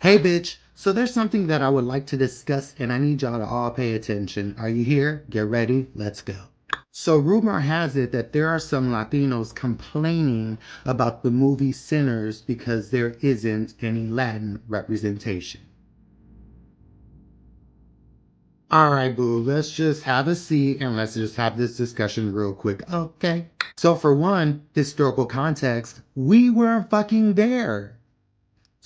Hey bitch, so there's something that I would like to discuss and I need y'all to all pay attention. Are you here? Get ready, let's go. So rumor has it that there are some Latinos complaining about the movie Sinners because there isn't any Latin representation. Alright boo, let's just have a seat and let's just have this discussion real quick, okay? So for one, historical context, we weren't fucking there.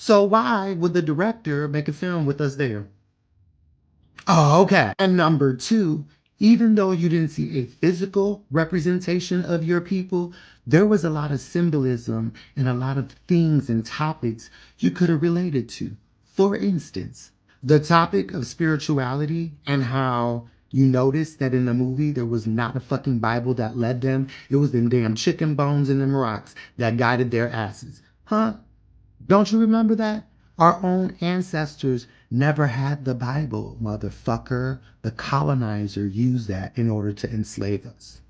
So why would the director make a film with us there? Oh, okay. And number two, even though you didn't see a physical representation of your people, there was a lot of symbolism and a lot of things and topics you could have related to. For instance, the topic of spirituality and how you noticed that in the movie there was not a fucking Bible that led them. It was them damn chicken bones and them rocks that guided their asses. Huh? Don't you remember that? Our own ancestors never had the Bible, motherfucker. The colonizer used that in order to enslave us.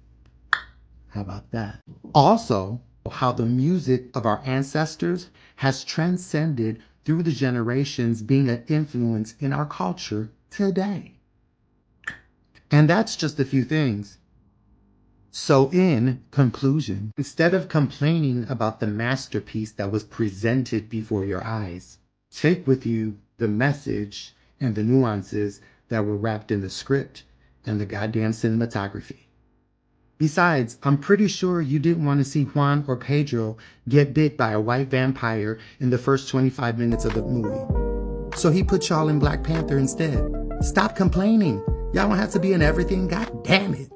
How about that? Also, how the music of our ancestors has transcended through the generations, being an influence in our culture today. And that's just a few things. So, in conclusion, instead of complaining about the masterpiece that was presented before your eyes, take with you the message and the nuances that were wrapped in the script and the goddamn cinematography. Besides, I'm pretty sure you didn't want to see Juan or Pedro get bit by a white vampire in the first 25 minutes of the movie. So he put y'all in Black Panther instead. Stop complaining. Y'all don't have to be in everything. God damn it.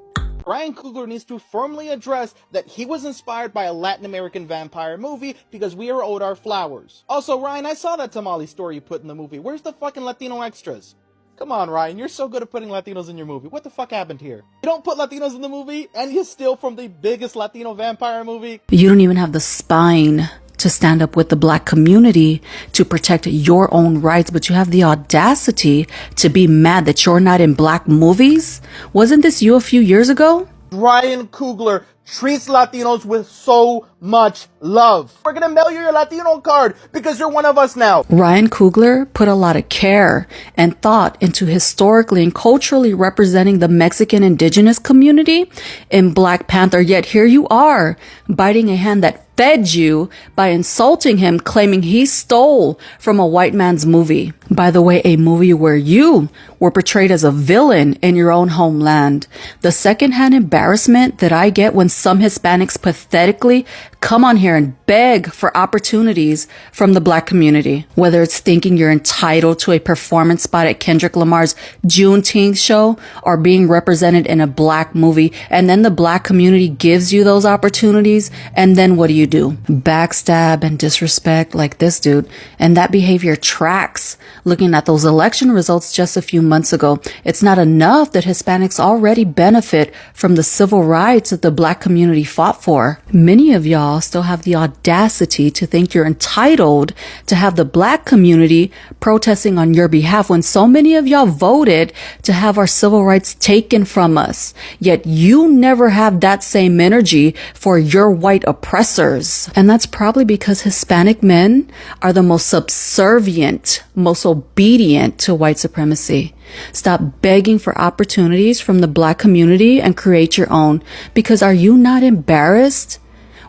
Ryan Coogler needs to firmly address that he was inspired by a Latin American vampire movie because we are owed our flowers. Also, Ryan, I saw that tamale story you put in the movie. Where's the fucking Latino extras? Come on, Ryan, you're so good at putting Latinos in your movie. What the fuck happened here? You don't put Latinos in the movie, and you steal from the biggest Latino vampire movie? You don't even have the spine to stand up with the black community to protect your own rights, but you have the audacity to be mad that you're not in black movies? Wasn't this you a few years ago? Ryan Coogler treats Latinos with so much love. We're gonna mail you your Latino card because you're one of us now. Ryan Coogler put a lot of care and thought into historically and culturally representing the Mexican indigenous community in Black Panther, yet here you are, biting a hand that fed you by insulting him, claiming he stole from a white man's movie. By the way, a movie where you were portrayed as a villain in your own homeland. The secondhand embarrassment that I get when some Hispanics pathetically come on here and beg for opportunities from the black community. Whether it's thinking you're entitled to a performance spot at Kendrick Lamar's Juneteenth show or being represented in a black movie, and then the black community gives you those opportunities, and then what do? Backstab and disrespect like this dude. And that behavior tracks. Looking at those election results just a few months ago, it's not enough that Hispanics already benefit from the civil rights that the black community fought for. Many of y'all still have the audacity to think you're entitled to have the black community protesting on your behalf when so many of y'all voted to have our civil rights taken from us. Yet you never have that same energy for your white oppressors. And that's probably because Hispanic men are the most subservient, most obedient to white supremacy. Stop begging for opportunities from the black community and create your own. Because are you not embarrassed?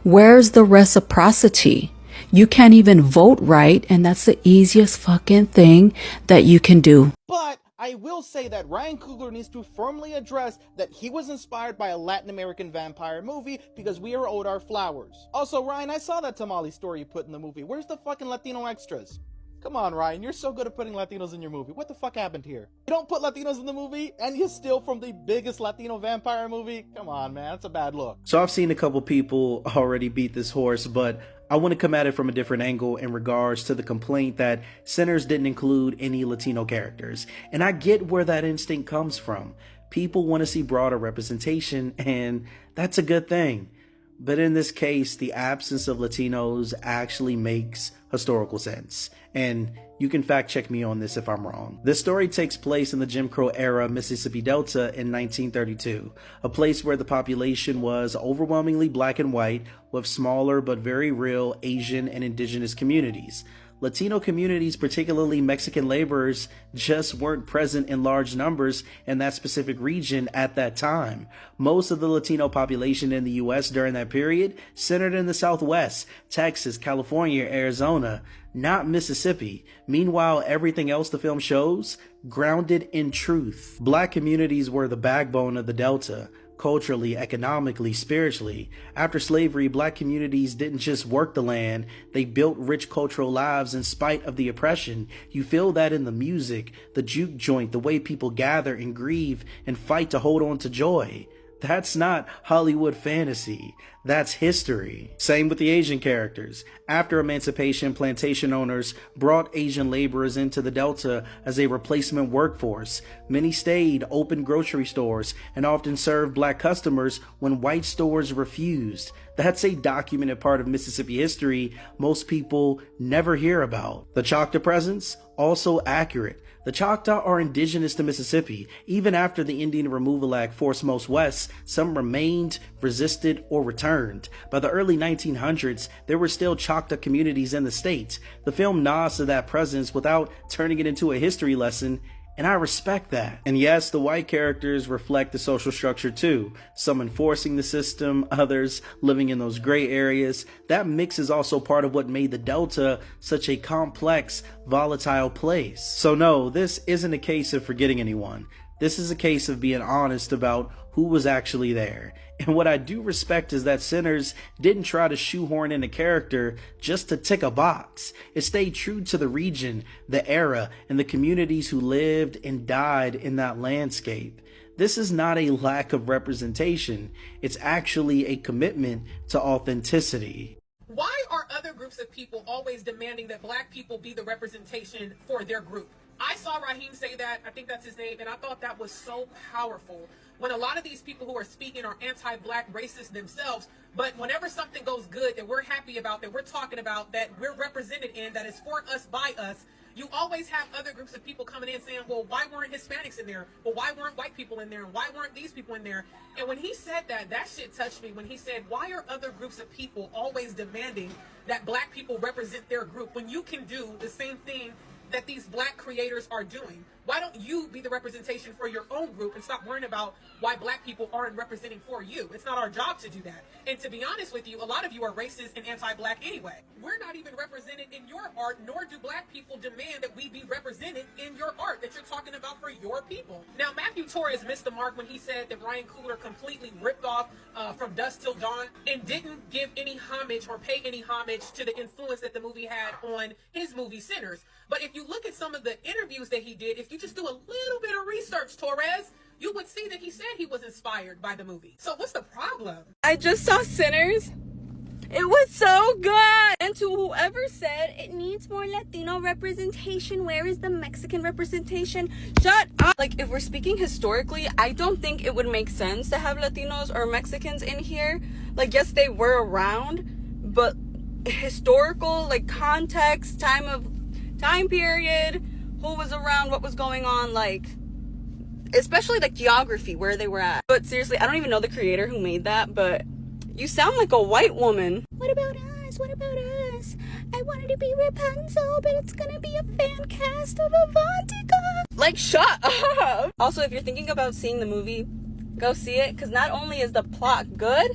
Where's the reciprocity? You can't even vote right, and that's the easiest fucking thing that you can do. But I will say that Ryan Coogler needs to firmly address that he was inspired by a Latin American vampire movie because we are owed our flowers. Also, Ryan, I saw that tamale story you put in the movie. Where's the fucking Latino extras? Come on, Ryan, you're so good at putting Latinos in your movie. What the fuck happened here? You don't put Latinos in the movie, and you steal from the biggest Latino vampire movie? Come on, man, that's a bad look. So I've seen a couple people already beat this horse, but I want to come at it from a different angle in regards to the complaint that Sinners didn't include any Latino characters. And I get where that instinct comes from. People want to see broader representation, and that's a good thing. But in this case, the absence of Latinos actually makes historical sense. And you can fact check me on this if I'm wrong. This story takes place in the Jim Crow era Mississippi Delta in 1932, a place where the population was overwhelmingly black and white, with smaller but very real Asian and indigenous communities. Latino communities, particularly Mexican laborers, just weren't present in large numbers in that specific region at that time. Most of the Latino population in the US during that period centered in the Southwest, Texas, California, Arizona, not Mississippi. Meanwhile, everything else the film shows, grounded in truth. Black communities were the backbone of the Delta. Culturally, economically, spiritually. After slavery, black communities didn't just work the land, they built rich cultural lives in spite of the oppression. You feel that in the music, the juke joint, the way people gather and grieve and fight to hold on to joy. That's not Hollywood fantasy. That's history. Same with the Asian characters. After emancipation, plantation owners brought Asian laborers into the Delta as a replacement workforce. Many stayed, opened grocery stores, and often served black customers when white stores refused. That's a documented part of Mississippi history most people never hear about. The Choctaw presence, also accurate. The Choctaw are indigenous to Mississippi. Even after the Indian Removal Act forced most west, some remained, resisted, or returned. By the early 1900s, there were still Choctaw communities in the state. The film nods to that presence without turning it into a history lesson, and I respect that. And yes, the white characters reflect the social structure too. Some enforcing the system, others living in those gray areas. That mix is also part of what made the Delta such a complex, volatile place. So no, this isn't a case of forgetting anyone. This is a case of being honest about who was actually there. And what I do respect is that Sinners didn't try to shoehorn in a character just to tick a box. It stayed true to the region, the era, and the communities who lived and died in that landscape. This is not a lack of representation. It's actually a commitment to authenticity. Why are other groups of people always demanding that black people be the representation for their group? I saw Raheem say that, I think that's his name, and I thought that was so powerful. When a lot of these people who are speaking are anti-black racists themselves, but whenever something goes good that we're happy about, that we're talking about, that we're represented in, that is for us, by us, you always have other groups of people coming in saying, well, why weren't Hispanics in there? Well, why weren't white people in there? And why weren't these people in there? And when he said that, that shit touched me. When he said, why are other groups of people always demanding that black people represent their group when you can do the same thing that these black creators are doing? Why don't you be the representation for your own group and stop worrying about why black people aren't representing for you? It's not our job to do that. And to be honest with you, a lot of you are racist and anti-black anyway. We're not even represented in your art, nor do black people demand that we be represented in your art that you're talking about for your people. Now, Matthew Torres missed the mark when he said that Ryan Coogler completely ripped off From Dusk Till Dawn and didn't give any homage or pay any homage to the influence that the movie had on his movie Sinners. But if you look at some of the interviews that he did, if you just do a little bit of research, Torres, you would see that he said he was inspired by the movie. So what's the problem? I just saw Sinners. It was so good. And to whoever said it needs more Latino representation, where is the Mexican representation? Shut up. Like, if we're speaking historically, I don't think it would make sense to have Latinos or Mexicans in here. Like, yes, they were around, but historical, like, context, time period, who was around, what was going on, like, especially like geography, where they were at. But seriously, I don't even know the creator who made that, but you sound like a white woman. What about us? What about us? I wanted to be Rapunzel, but it's gonna be a fan cast of Avantika. Like, shut up. Also, if you're thinking about seeing the movie, go see it, because not only is the plot good,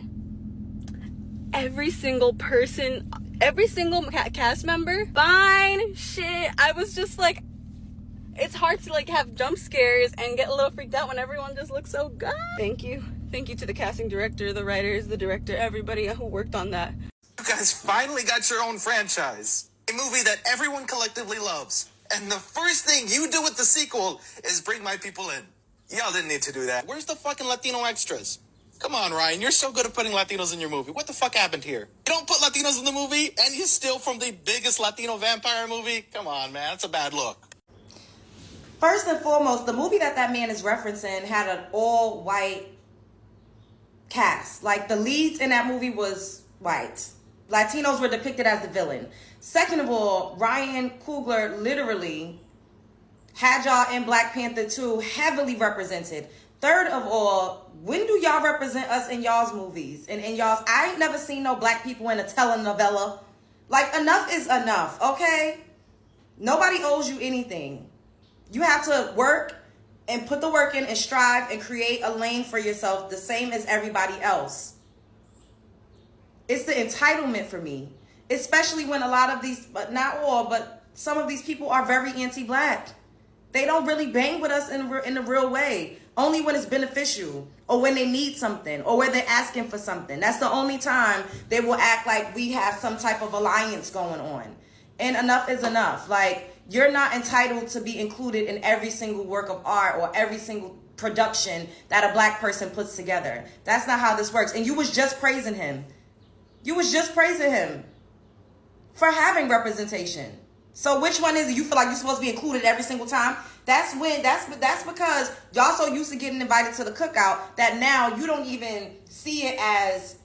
every single person, every single cast member, fine shit. I was just like, it's hard to like have jump scares and get a little freaked out when everyone just looks so good. Thank you to the casting director, the writers, the director, everybody who worked on that. You guys finally got your own franchise, a movie that everyone collectively loves, and the first thing you do with the sequel is bring my people in. Y'all didn't need to do that. Where's the fucking Latino extras? Come on, Ryan, you're so good at putting Latinos in your movie. What the fuck happened here? You don't put Latinos in the movie, and you steal from the biggest Latino vampire movie? Come on, man, that's a bad look. First and foremost, the movie that man is referencing had an all-white cast. Like, the leads in that movie was white. Latinos were depicted as the villain. Second of all, Ryan Coogler literally had y'all in Black Panther 2 heavily represented. Third of all, when do y'all represent us in y'all's movies? And in y'all's, I ain't never seen no black people in a telenovela. Like, enough is enough, okay? Nobody owes you anything. You have to work and put the work in and strive and create a lane for yourself the same as everybody else. It's the entitlement for me, especially when a lot of these, but not all, but some of these people are very anti-black. They don't really bang with us in the real way. Only when it's beneficial or when they need something or when they're asking for something. That's the only time they will act like we have some type of alliance going on. And enough is enough. Like, you're not entitled to be included in every single work of art or every single production that a black person puts together. That's not how this works. And you was just praising him. You was just praising him for having representation. So which one is it? You feel like you're supposed to be included every single time? That's because y'all so used to getting invited to the cookout that now you don't even see it as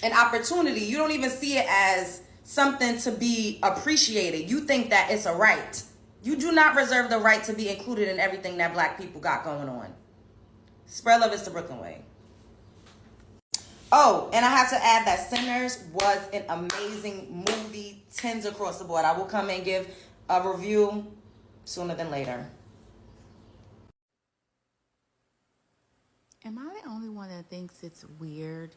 an opportunity. You don't even see it as something to be appreciated. You think that it's a right. You do not reserve the right to be included in everything that black people got going on. Spread love is the Brooklyn way. Oh, and I have to add that Sinners was an amazing movie, 10s across the board. I will come and give a review sooner than later. Am I the only one that thinks it's weird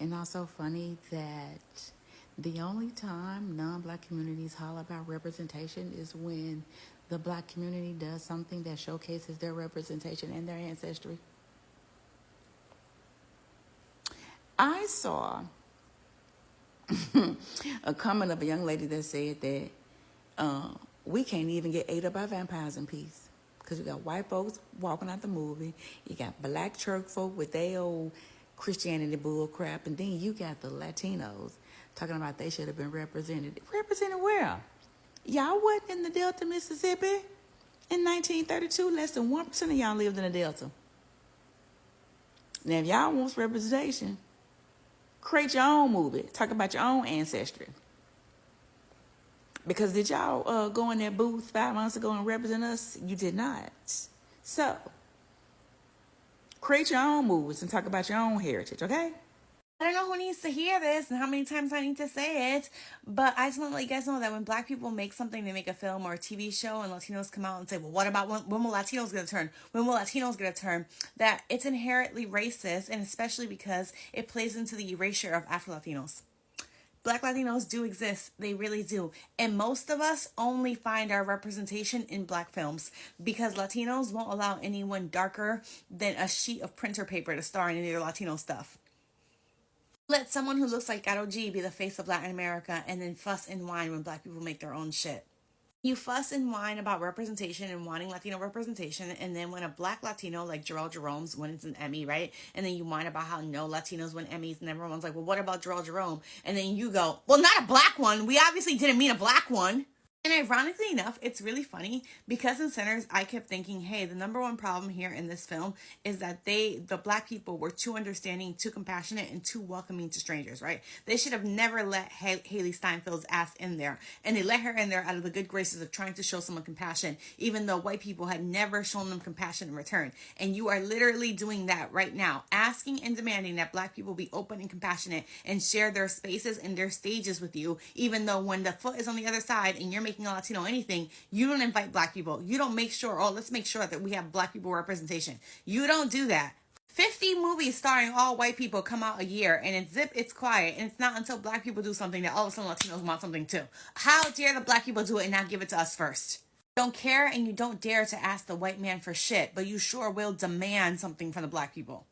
and also funny that the only time non-black communities holler about representation is when the black community does something that showcases their representation and their ancestry? I saw a comment of a young lady that said that we can't even get ate up by vampires in peace because you got white folks walking out the movie, you got black church folk with their old Christianity bull crap, and then you got the Latinos talking about they should have been represented. Represented where? Y'all wasn't in the Delta, Mississippi in 1932. Less than 1% of y'all lived in the Delta. Now, if y'all want representation, create your own movie. Talk about your own ancestry. Because did y'all go in that booth 5 months ago and represent us? You did not. So, create your own movies and talk about your own heritage, okay? I don't know who needs to hear this and how many times I need to say it, but I just want to let you guys know that when black people make something, they make a film or a TV show, and Latinos come out and say, well, what about when will Latinos get a turn? When will Latinos get a turn? That it's inherently racist, and especially because it plays into the erasure of Afro-Latinos. Black Latinos do exist. They really do. And most of us only find our representation in black films because Latinos won't allow anyone darker than a sheet of printer paper to star in any of their Latino stuff. Let someone who looks like Karol G be the face of Latin America and then fuss and whine when black people make their own shit. You fuss and whine about representation and wanting Latino representation, and then when a black Latino like Jharrel Jerome's wins an Emmy, right? And then you whine about how no Latinos win Emmys, and everyone's like, well, what about Jharrel Jerome? And then you go, well, not a black one. We obviously didn't mean a black one. And ironically enough, it's really funny because in Sinners, I kept thinking, hey, the number one problem here in this film is that the black people were too understanding, too compassionate, and too welcoming to strangers, right? They should have never let Haley Steinfeld's ass in there. And they let her in there out of the good graces of trying to show someone compassion, even though white people had never shown them compassion in return. And you are literally doing that right now, asking and demanding that black people be open and compassionate and share their spaces and their stages with you, even though when the foot is on the other side and you're making a Latino anything, you don't invite black people. You don't make sure, oh, let's make sure that we have black people representation. You don't do that. 50 movies starring all white people come out a year, and it's quiet, and it's not until black people do something that all of a sudden Latinos want something too. How dare the black people do it and not give it to us first? You don't care, and you don't dare to ask the white man for shit, but you sure will demand something from the black people.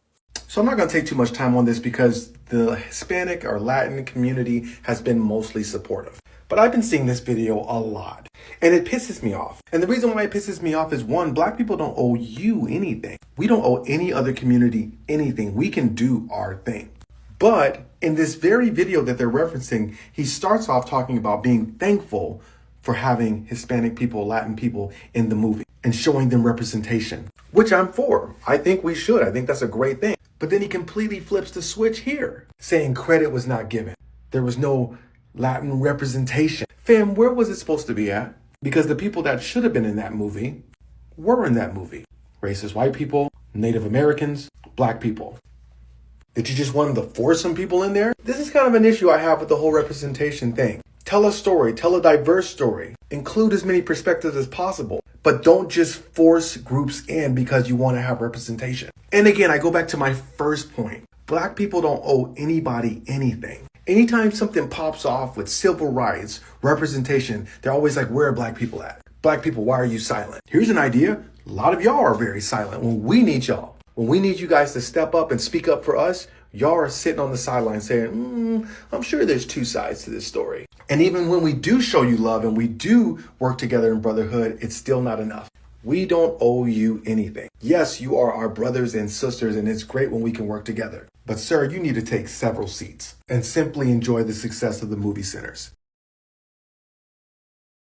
So I'm not going to take too much time on this because the Hispanic or Latin community has been mostly supportive. But I've been seeing this video a lot, and it pisses me off. And the reason why it pisses me off is, one, black people don't owe you anything. We don't owe any other community anything. We can do our thing. But in this very video that they're referencing, he starts off talking about being thankful for having Hispanic people, Latin people in the movie and showing them representation, which I'm for. I think we should. I think that's a great thing. But then he completely flips the switch here, saying credit was not given. There was no Latin representation. Fam, where was it supposed to be at? Because the people that should have been in that movie were in that movie. Racist white people, Native Americans, black people. Did you just want to force some people in there? This is kind of an issue I have with the whole representation thing. Tell a story, tell a diverse story. Include as many perspectives as possible. But don't just force groups in because you want to have representation. And again, I go back to my first point. Black people don't owe anybody anything. Anytime something pops off with civil rights, representation, they're always like, where are black people at? Black people, why are you silent? Here's an idea. A lot of y'all are very silent when we need y'all. When we need you guys to step up and speak up for us, y'all are sitting on the sideline saying, I'm sure there's two sides to this story. And even when we do show you love and we do work together in brotherhood, it's still not enough. We don't owe you anything. Yes, you are our brothers and sisters, and it's great when we can work together. But sir, you need to take several seats and simply enjoy the success of the movie centers.